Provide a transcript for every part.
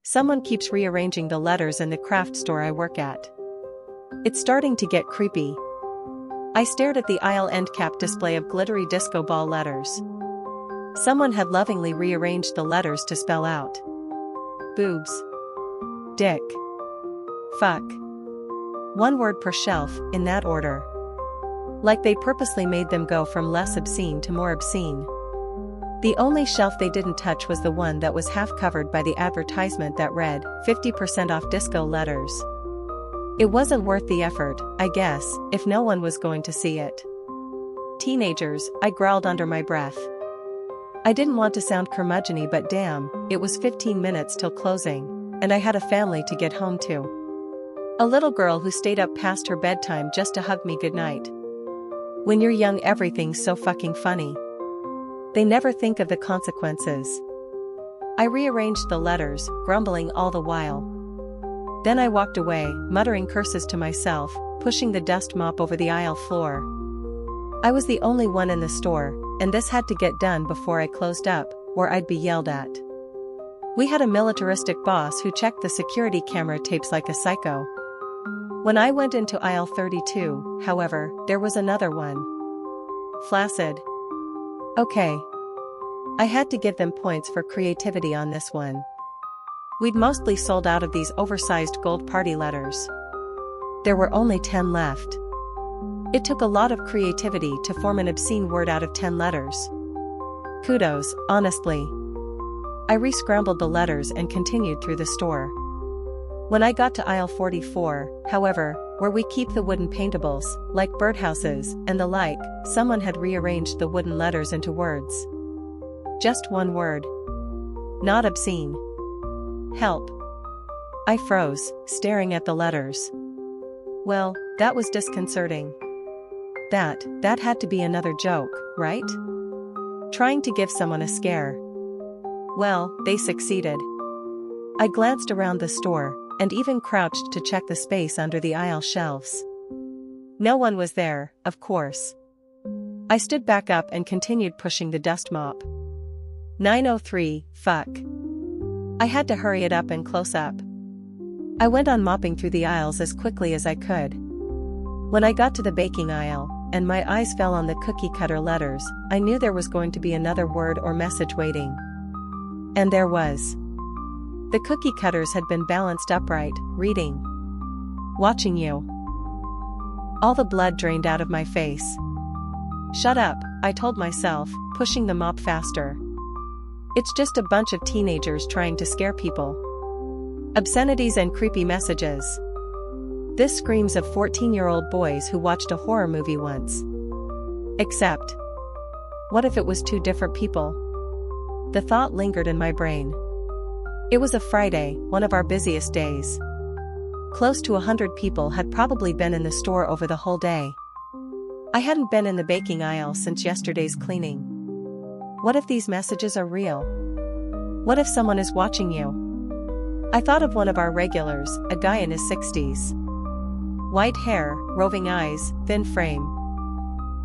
Someone keeps rearranging the letters in the craft store I work at. It's starting to get creepy. I stared at the aisle end cap display of glittery disco ball letters. Someone had lovingly rearranged the letters to spell out boobs, dick, fuck. One word per shelf, in that order. Like they purposely made them go from less obscene to more obscene. The only shelf they didn't touch was the one that was half covered by the advertisement that read, 50% off disco letters. It wasn't worth the effort, I guess, if no one was going to see it. Teenagers, I growled under my breath. I didn't want to sound curmudgeon-y, but damn, it was 15 minutes till closing, and I had a family to get home to. A little girl who stayed up past her bedtime just to hug me goodnight. When you're young, everything's so fucking funny. They never think of the consequences. I rearranged the letters, grumbling all the while. Then I walked away, muttering curses to myself, pushing the dust mop over the aisle floor. I was the only one in the store, and this had to get done before I closed up, or I'd be yelled at. We had a militaristic boss who checked the security camera tapes like a psycho. When I went into aisle 32, however, there was another one. Flaccid. Okay. I had to give them points for creativity on this one. We'd mostly sold out of these oversized gold party letters. There were only 10 left. It took a lot of creativity to form an obscene word out of 10 letters. Kudos, honestly. I re-scrambled the letters and continued through the store. When I got to aisle 44, however, where we keep the wooden paintables, like birdhouses and the like, someone had rearranged the wooden letters into words. Just one word. Not obscene. Help. I froze, staring at the letters. Well, that was disconcerting. That had to be another joke, right? Trying to give someone a scare. Well, they succeeded. I glanced around the store, and even crouched to check the space under the aisle shelves. No one was there, of course. I stood back up and continued pushing the dust mop. 9:03, fuck. I had to hurry it up and close up. I went on mopping through the aisles as quickly as I could. When I got to the baking aisle, and my eyes fell on the cookie cutter letters, I knew there was going to be another word or message waiting. And there was. The cookie cutters had been balanced upright, reading. Watching you. All the blood drained out of my face. Shut up, I told myself, pushing the mop faster. It's just a bunch of teenagers trying to scare people. Obscenities and creepy messages. This screams of 14-year-old boys who watched a horror movie once. Except. What if it was two different people? The thought lingered in my brain. It was a Friday, one of our busiest days. Close to 100 people had probably been in the store over the whole day. I hadn't been in the baking aisle since yesterday's cleaning. What if these messages are real? What if someone is watching you? I thought of one of our regulars, a guy in his 60s. White hair, roving eyes, thin frame.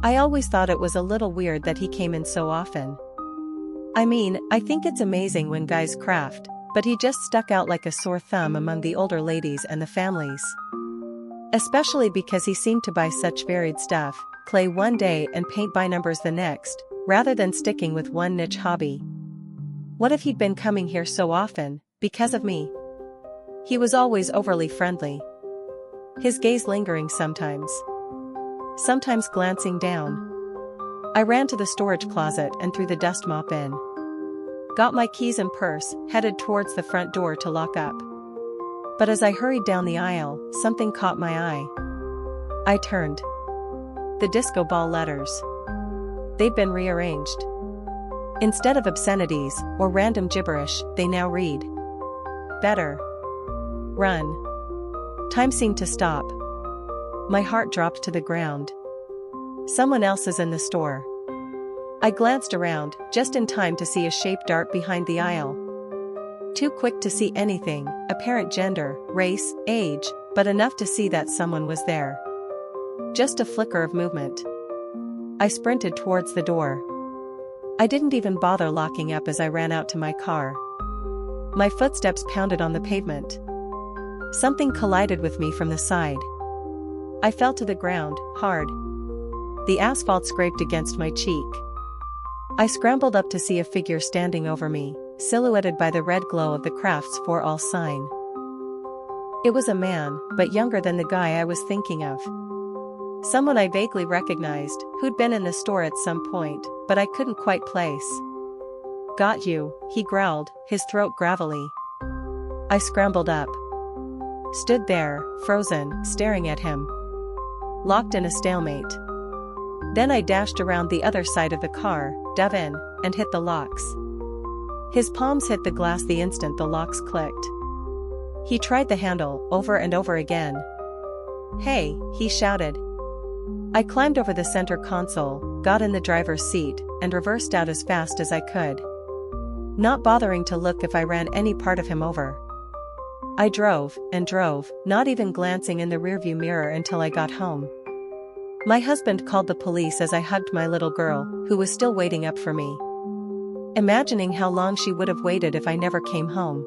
I always thought it was a little weird that he came in so often. I mean, I think it's amazing when guys craft, but he just stuck out like a sore thumb among the older ladies and the families. Especially because he seemed to buy such varied stuff, clay one day and paint by numbers the next, rather than sticking with one niche hobby. What if he'd been coming here so often, because of me? He was always overly friendly. His gaze lingering sometimes glancing down. I ran to the storage closet and threw the dust mop in. Got my keys and purse, headed towards the front door to lock up. But as I hurried down the aisle, something caught my eye. I turned. The disco ball letters. They'd been rearranged. Instead of obscenities, or random gibberish, they now read. Better. Run. Time seemed to stop. My heart dropped to the ground. Someone else is in the store. I glanced around, just in time to see a shape dart behind the aisle. Too quick to see anything, apparent gender, race, age, but enough to see that someone was there. Just a flicker of movement. I sprinted towards the door. I didn't even bother locking up as I ran out to my car. My footsteps pounded on the pavement. Something collided with me from the side. I fell to the ground, hard. The asphalt scraped against my cheek. I scrambled up to see a figure standing over me, silhouetted by the red glow of the Crafts for All sign. It was a man, but younger than the guy I was thinking of. Someone I vaguely recognized, who'd been in the store at some point, but I couldn't quite place. "Got you," he growled, his throat gravelly. I scrambled up. Stood there, frozen, staring at him. Locked in a stalemate. Then I dashed around the other side of the car, dove in, and hit the locks. His palms hit the glass the instant the locks clicked. He tried the handle, over and over again. "Hey," he shouted. I climbed over the center console, got in the driver's seat, and reversed out as fast as I could. Not bothering to look if I ran any part of him over. I drove, and drove, not even glancing in the rearview mirror until I got home. My husband called the police as I hugged my little girl, who was still waiting up for me. Imagining how long she would have waited if I never came home.